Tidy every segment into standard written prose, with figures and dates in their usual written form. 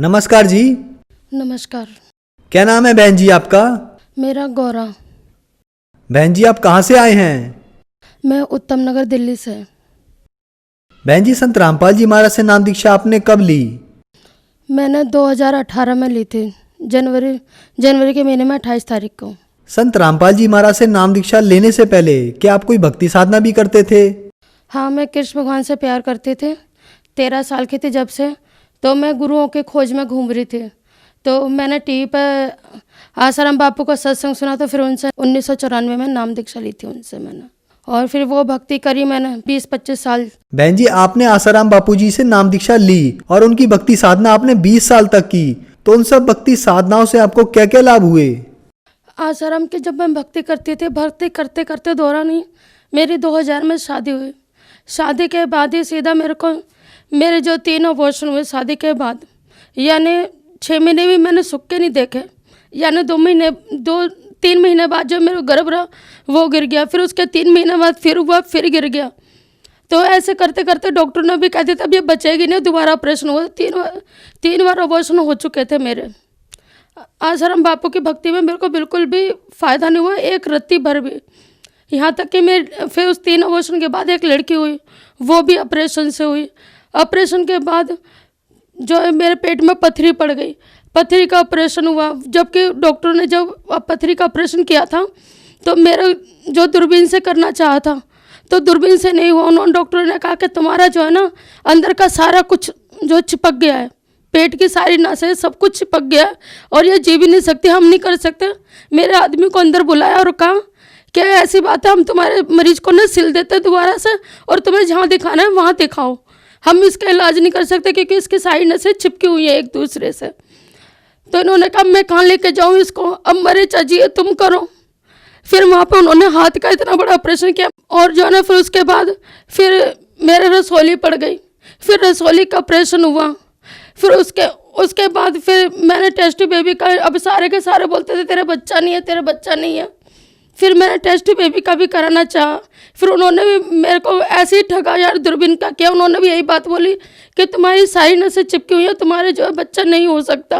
नमस्कार जी। नमस्कार। क्या नाम है बहन जी आपका? मेरा गौरा। बहन जी आप कहाँ से आए हैं? मैं उत्तम नगर दिल्ली से। बहन जी संत रामपाल जी महाराज से नाम दीक्षा आपने कब ली? मैंने 2018 में ली थी, जनवरी के महीने में 28 तारीख को। संत रामपाल जी महाराज से नाम दीक्षा लेने से पहले क्या आप कोई भक्ति साधना भी करते थे? हाँ, मैं कृष्ण भगवान से प्यार करती थी। 13 साल की थी जब से, तो मैं गुरुओं के खोज में घूम रही थी। तो मैंने टीवी पर आसाराम बापू का सत्संग सुना, तो फिर उनसे 1994 में नाम दीक्षा ली थी उनसे मैंने, और फिर वो भक्ति करी मैंने 20-25 साल। बहन जी आपने आसाराम बापू जी से नाम दीक्षा ली और उनकी भक्ति साधना आपने 20 साल तक की, तो उन सब भक्ति साधनाओं से आपको क्या क्या लाभ हुए? आसाराम की जब मैं भक्ति करती थी, भक्ति करते करते दौरान ही मेरी 2000 में शादी हुई। शादी के बाद ही सीधा मेरे जो 3 अबॉर्शन हुए शादी के बाद, यानी 6 महीने भी मैंने सुख के नहीं देखे, यानी 2-3 महीने बाद जो मेरा गर्भ रहा वो गिर गया, फिर उसके 3 महीने बाद फिर हुआ, फिर गिर गया। तो ऐसे करते करते डॉक्टर ने भी कह दिया था अब ये बचेगी नहीं, दोबारा ऑपरेशन हुआ। 3 बार ऑपरेशन हो चुके थे मेरे। आसाराम बापू की भक्ति में मेरे को बिल्कुल भी फ़ायदा नहीं हुआ, एक रत्ती भर भी। यहाँ तक कि मैं फिर उस 3 अबॉर्शन के बाद एक लड़की हुई, वो भी ऑपरेशन से हुई। ऑपरेशन के बाद जो है मेरे पेट में पथरी पड़ गई, पथरी का ऑपरेशन हुआ। जबकि डॉक्टर ने जब पथरी का ऑपरेशन किया था तो मेरा जो दूरबीन से करना चाहा था, तो दूरबीन से नहीं हुआ। उन्होंने डॉक्टर ने कहा कि तुम्हारा जो है ना अंदर का सारा कुछ जो चिपक गया है, पेट की सारी नसें सब कुछ चिपक गया है और ये जी भी नहीं सकती, हम नहीं कर सकते। मेरे आदमी को अंदर बुलाया और कहा क्या ऐसी बात है, हम तुम्हारे मरीज को ना सिल देते दोबारा से और तुम्हें जहाँ दिखाना है वहाँ दिखाओ, हम इसका इलाज नहीं कर सकते क्योंकि इसकी सारी नसें चिपकी हुई हैं एक दूसरे से। तो इन्होंने कहा मैं कहाँ लेके जाऊँ इसको, अब मरे चाहिए तुम करो। फिर वहाँ पे उन्होंने हाथ का इतना बड़ा ऑपरेशन किया और जो है ना फिर उसके बाद फिर मेरे रसौली पड़ गई, फिर रसौली का ऑपरेशन हुआ। फिर उसके बाद फिर मैंने टेस्ट बेबी का, अब सारे के सारे बोलते थे तेरा बच्चा नहीं है, तेरा बच्चा नहीं है। फिर मैंने टेस्ट बेबी का भी कराना चाहा, फिर उन्होंने भी मेरे को ऐसे ही ठगा यार, दूरबीन का किया। उन्होंने भी यही बात बोली कि तुम्हारी सारी नसें चिपकी हुई है, तुम्हारे जो है बच्चा नहीं हो सकता।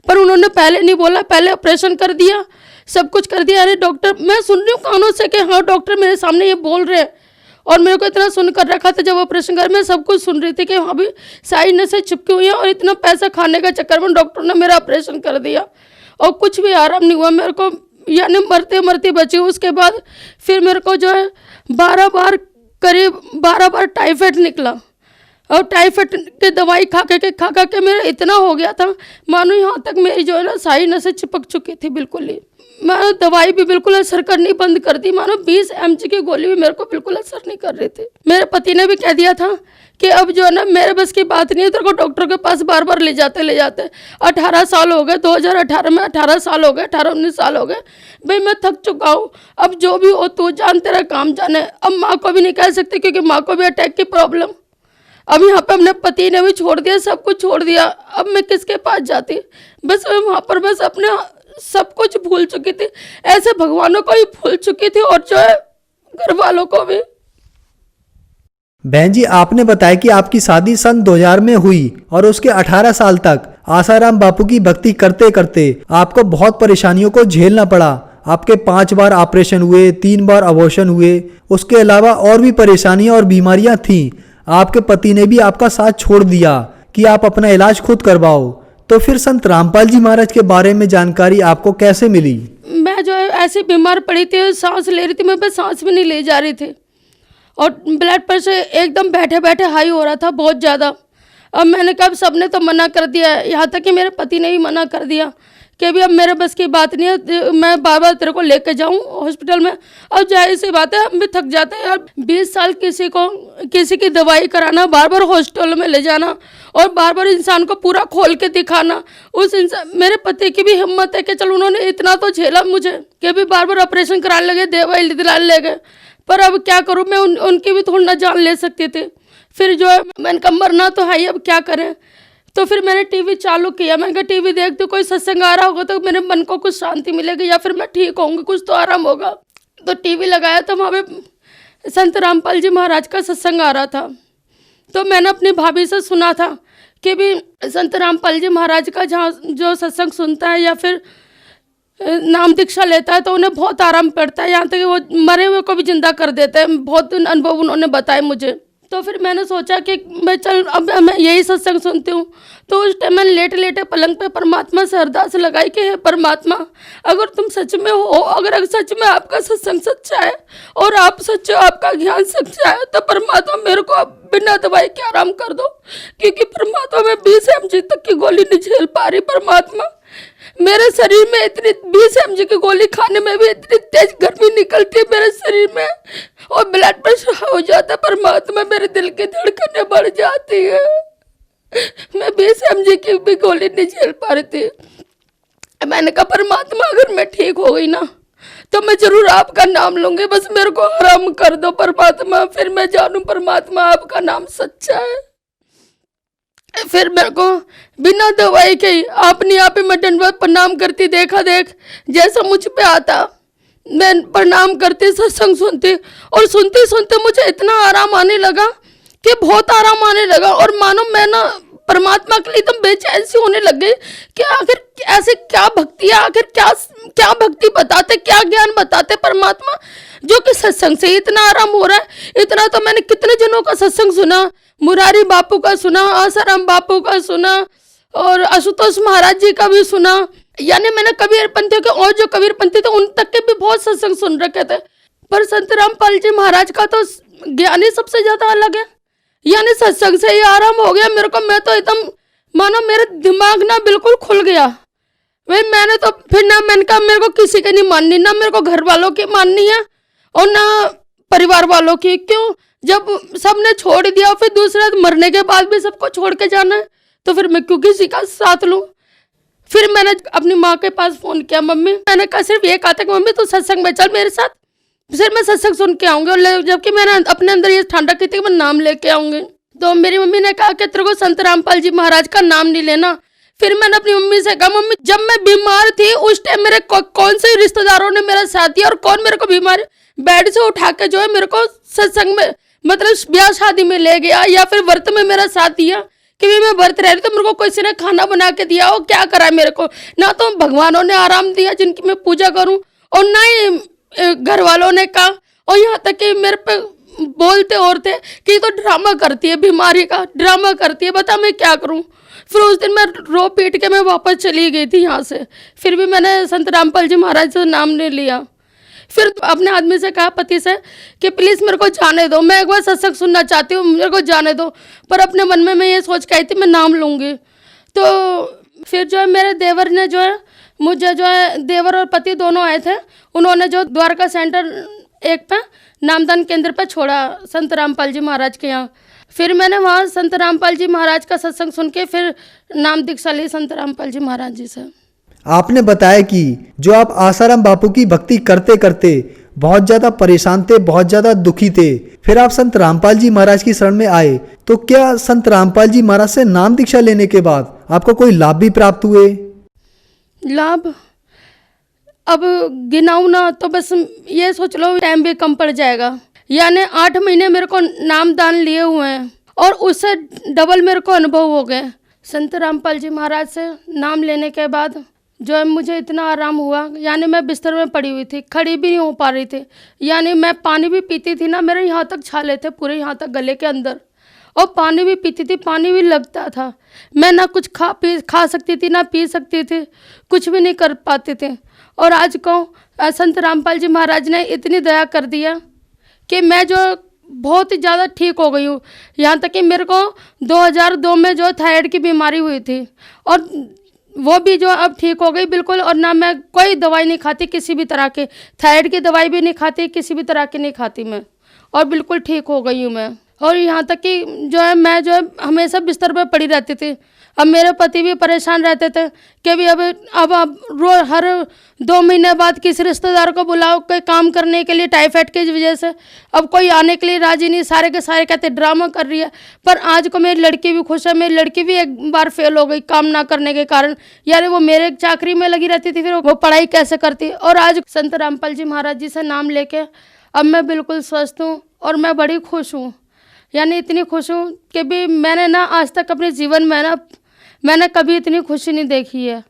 पर उन्होंने पहले नहीं बोला, पहले ऑपरेशन कर दिया, सब कुछ कर दिया। अरे डॉक्टर, मैं सुन रही हूँ कानों से कि हाँ डॉक्टर मेरे सामने ये बोल रहे हैं, और मेरे को इतना सुन कर रखा था। जब ऑपरेशन कर मैं सब कुछ सुन रही थी कि वहाँ भी सारी नसें चिपकी हुई हैं, और इतना पैसा खाने का चक्कर में डॉक्टर ने मेरा ऑपरेशन कर दिया और कुछ भी आराम नहीं हुआ मेरे को, यानी मरते मरते बची। उसके बाद फिर मेरे को जो है 12 बार टाइफाइड निकला, और टाइफाइड की दवाई खा के मेरा इतना हो गया था मानो यहाँ तक मेरी जो है ना सारी नसें चिपक चुकी थी बिल्कुल ही। मैं दवाई भी बिल्कुल असर करनी बंद कर दी, मानो 20 mg की गोली भी मेरे को बिल्कुल असर नहीं कर रही थी। मेरे पति ने भी कह दिया था कि अब जो है ना मेरे बस की बात नहीं है, तेरे को डॉक्टर के पास बार बार ले जाते 18 साल हो गए, 2018 में 18 साल हो गए, 18-19 साल हो गए भाई, मैं थक चुका हूँ। अब जो भी हो तू जान, तेरा काम जाने। अब माँ को भी नहीं कह सकते क्योंकि माँ को भी अटैक की प्रॉब्लम। अब यहाँ पे अपने पति ने भी छोड़ दिया, सब कुछ छोड़ दिया। अब मैं किसके पास जाती, बस मैं वहाँ पर बस अपने सब कुछ भूल चुकी थी, ऐसे भगवानों को ही भूल चुकी थी और जो है घर वालों को भी। बहन जी आपने बताया कि आपकी शादी सन 2000 में हुई और उसके 18 साल तक आसाराम बापू की भक्ति करते करते आपको बहुत परेशानियों को झेलना पड़ा। आपके 5 बार ऑपरेशन हुए, 3 बार अबॉर्शन हुए, उसके अलावा और भी परेशानियां और बीमारियां थीं। आपके पति ने भी आपका साथ छोड़ दिया कि आप अपना इलाज खुद करवाओ। तो फिर संत रामपाल जी महाराज के बारे में जानकारी आपको कैसे मिली? मैं जो है ऐसे बीमार पड़ी थी, सांस ले रही थी मैं, बस सांस भी नहीं ले जा रही थी, और ब्लड प्रेशर एकदम बैठे बैठे हाई हो रहा था बहुत ज़्यादा। अब मैंने कहा सबने तो मना कर दिया, यहाँ तक कि मेरे पति ने भी मना कर दिया कि अभी अब मेरे बस की बात नहीं है, मैं बार बार तेरे को लेके जाऊँ हॉस्पिटल में। अब जाहिर सी बात है हम भी थक जाते हैं यार, 20 साल किसी की दवाई कराना, बार बार हॉस्पिटल में ले जाना और बार बार इंसान को पूरा खोल के दिखाना। उस इंसान, मेरे पति की भी हिम्मत है कि चलो उन्होंने इतना तो झेला मुझे कि अभी बार बार ऑपरेशन कराने लगे, दवाई दिलाने लगे, पर अब क्या करूँ मैं, उनकी भी थोड़ी ना जान ले सकती थी। फिर जो है मैंने कहा मरना तो है ही, अब क्या करें। तो फिर मैंने टीवी चालू किया, मैंने कहा टीवी देखती कोई सत्संग आ रहा होगा तो मेरे मन को कुछ शांति मिलेगी या फिर मैं ठीक होंगी, कुछ तो आराम होगा। तो टीवी लगाया तो वहाँ पे संत रामपाल जी महाराज का सत्संग आ रहा था। तो मैंने अपनी भाभी से सुना था कि भी संत रामपाल जी महाराज का जहाँ जो सत्संग सुनता है या फिर नाम दीक्षा लेता है तो उन्हें बहुत आराम पड़ता है, यहाँ तक कि वो मरे हुए को भी जिंदा कर देते हैं। बहुत अनुभव उन्होंने बताए मुझे। तो फिर मैंने सोचा कि मैं चल अब मैं यही सत्संग सुनती हूँ। तो उस टाइम मैंने लेटे लेटे पलंग पे परमात्मा से अरदास लगाई कि हे परमात्मा, अगर तुम सच में हो, अगर सच में आपका सत्संग सच्चा है और आप सच्चे हो, आपका ज्ञान सच्चा है, तो परमात्मा मेरे को अब बिना दवाई के आराम कर दो। क्योंकि परमात्मा मैं 20 mg तक की गोली नहीं झेल पा रही। परमात्मा मेरे शरीर में इतनी 20 mg की गोली खाने में भी इतनी तेज गर्मी निकलती है मेरे शरीर में और ब्लड प्रेशर हो जाता है। परमात्मा मेरे दिल की धड़कनें बढ़ जाती है। मैं 20 mg की भी गोली नहीं झेल पा रही थी। मैंने कहा परमात्मा अगर मैं ठीक हो गई ना तो मैं जरूर आपका नाम लूंगी, बस मेरे को आराम कर दो परमात्मा, फिर मैं जानूं परमात्मा आपका नाम सच्चा है। फिर मेरे को बिना दवाई के अपने आप ही मैं दंडवत प्रणाम करती, देखा देख जैसा मुझ पे आता मैं प्रणाम करती, सत्संग सुनती और सुनते सुनते मुझे इतना आराम आने लगा कि बहुत आराम आने लगा। और मानो मैं ना परमात्मा के लिए एकदम बेचैन सी होने लग गई कि आखिर ऐसे क्या भक्ति है, आखिर क्या क्या भक्ति बताते, क्या ज्ञान बताते परमात्मा, जो कि सत्संग से इतना आराम हो रहा है। इतना तो मैंने कितने जनों का सत्संग सुना, मुरारी बापू का सुना, आसाराम बापू का सुना और आशुतोष महाराज जी का भी सुना। यानी मैंने कबीरपंथियों के और जो कबीरपंथी थे उन तक के भी बहुत सत्संग सुन रखे थे, पर संत रामपाल जी महाराज का तो ज्ञान ही सबसे ज्यादा अलग है। यानी सत्संग से ही आराम हो गया मेरे को। मैं तो एकदम मानो मेरा दिमाग ना बिल्कुल खुल गया। भाई मैंने तो फिर ना मैंने कहा मेरे को किसी की नहीं माननी, ना मेरे को घर वालों की माननी है और ना परिवार वालों की। क्यों, जब सबने छोड़ दिया फिर दूसरे मरने के बाद भी सबको छोड़ के जाना है तो फिर मैं क्यों किसी का साथ लूँ। फिर मैंने अपनी माँ के पास फ़ोन किया, मम्मी, मैंने कहा सिर्फ ये कहा था कि मम्मी तू सत्संग में चल मेरे साथ, फिर मैं सत्संग सुन के आऊँगी। और जबकि मैंने अपने अंदर ये ठान रखी थी कि मैं नाम लेके आऊँगी। तो मेरी मम्मी ने कहा कि तेरे को संत रामपाल जी महाराज का नाम नहीं लेना। फिर मैंने अपनी मम्मी से कहा, मम्मी जब मैं बीमार थी उस टाइम मेरे कौन से रिश्तेदारों ने मेरा साथ दिया और कौन मेरे को बीमार बेड से उठा के जो है मेरे को सत्संग में मतलब ब्याह शादी में ले गया या फिर व्रत में मेरा साथ दिया कि भी मैं व्रत रह रही तो मेरे को किसी ने खाना बना के दिया। और क्या करा मेरे को, ना तो भगवानों ने आराम दिया जिनकी मैं पूजा करूं और ना ही घर वालों ने कहा। और यहाँ तक कि मेरे पे बोलते और थे कि तो ड्रामा करती है, बीमारी का ड्रामा करती है, बता मैं क्या करूं। फिर उस दिन मैं रो पीट के मैं वापस चली गई थी यहाँ से। फिर भी मैंने संत रामपाल जी महाराज से नाम ले लिया। फिर अपने आदमी से कहा, पति से, कि प्लीज़ मेरे को जाने दो, मैं एक बार सत्संग सुनना चाहती हूँ, मेरे को जाने दो। पर अपने मन में मैं ये सोच के आई थी मैं नाम लूँगी। तो फिर जो है मेरे देवर ने जो है मुझे जो है देवर और पति दोनों आए थे, उन्होंने जो द्वारका सेंटर एक पे नामदान केंद्र पे छोड़ा संत रामपाल जी महाराज के यहाँ। फिर मैंने वहाँ संत रामपाल जी महाराज का सत्संग सुन के फिर नाम दीक्षा ली संत रामपाल जी महाराज जी से। आपने बताया कि जो आप आसाराम बापू की भक्ति करते करते बहुत ज़्यादा परेशान थे, बहुत ज़्यादा दुखी थे, फिर आप संत रामपाल जी महाराज की शरण में आए। तो क्या संत रामपाल जी महाराज से नाम दीक्षा लेने के बाद आपको कोई लाभ भी प्राप्त हुए? लाभ अब गिनाऊँ ना तो बस ये सोच लो टाइम भी कम पड़ जाएगा। यानी 8 महीने मेरे को नाम दान लिए हुए हैं और उससे डबल मेरे को अनुभव हो गए। संत रामपाल जी महाराज से नाम लेने के बाद जो है मुझे इतना आराम हुआ। यानी मैं बिस्तर में पड़ी हुई थी, खड़ी भी नहीं हो पा रही थी। यानी मैं पानी भी पीती थी ना, मेरे यहाँ तक छाले थे पूरे यहाँ तक गले के अंदर, और पानी भी पीती थी, पानी भी लगता था। मैं ना कुछ खा सकती थी ना पी सकती थी, कुछ भी नहीं कर पाते थे। और आज को संत रामपाल जी महाराज ने इतनी दया कर दिया कि मैं जो बहुत ही ज़्यादा ठीक हो गई हूँ। यहाँ तक कि मेरे को 2002 में जो थायराइड की बीमारी हुई थी और वो भी जो अब ठीक हो गई बिल्कुल। और ना मैं कोई दवाई नहीं खाती किसी भी तरह के, थायराइड की दवाई भी नहीं खाती, किसी भी तरह की नहीं खाती मैं, और बिल्कुल ठीक हो गई हूँ मैं। और यहाँ तक कि जो है मैं जो है हमेशा बिस्तर पर पड़ी रहती थी। अब मेरे पति भी परेशान रहते थे कि भी अब हर 2 महीने बाद किसी रिश्तेदार को बुलाओ कोई काम करने के लिए, टाइफाइड की वजह से अब कोई आने के लिए राजी नहीं, सारे के सारे कहते ड्रामा कर रही है। पर आज को मेरी लड़की भी खुश है। मेरी लड़की भी एक बार फेल हो गई काम ना करने के कारण। यार वो मेरे चाकरी में लगी रहती थी, फिर वो पढ़ाई कैसे करती। और आज संत रामपाल जी महाराज जी से नाम लेके अब मैं बिल्कुल स्वस्थ हूँ और मैं बड़ी खुश हूँ। यानी इतनी खुश हूँ कि भी मैंने ना आज तक अपने जीवन में ना मैंने कभी इतनी खुशी नहीं देखी है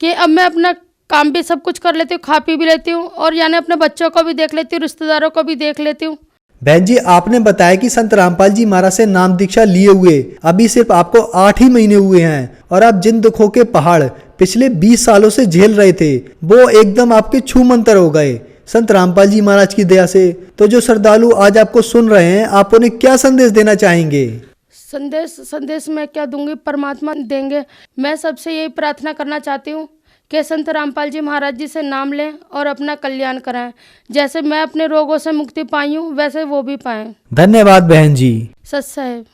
कि अब मैं अपना काम भी सब कुछ कर लेती हूँ, खा पी भी लेती हूँ और यानी अपने बच्चों को भी देख लेती हूँ, रिश्तेदारों को भी देख लेती हूँ। बहन जी, आपने बताया कि संत रामपाल जी महाराज से नाम दीक्षा लिए हुए अभी सिर्फ आपको 8 ही महीने हुए हैं और आप जिन दुखों के पहाड़ पिछले 20 सालों से झेल रहे थे वो एकदम आपके छू मंतर हो गए संत रामपाल जी महाराज की दया से। तो जो श्रद्धालु आज आपको सुन रहे हैं, आप उन्हें क्या संदेश देना चाहेंगे? संदेश मैं क्या दूंगी, परमात्मा देंगे। मैं सबसे यही प्रार्थना करना चाहती हूँ कि संत रामपाल जी महाराज जी से नाम लें और अपना कल्याण कराएं। जैसे मैं अपने रोगों से मुक्ति पाई हूँ वैसे वो भी पाएं। धन्यवाद बहन जी। सच्चा है।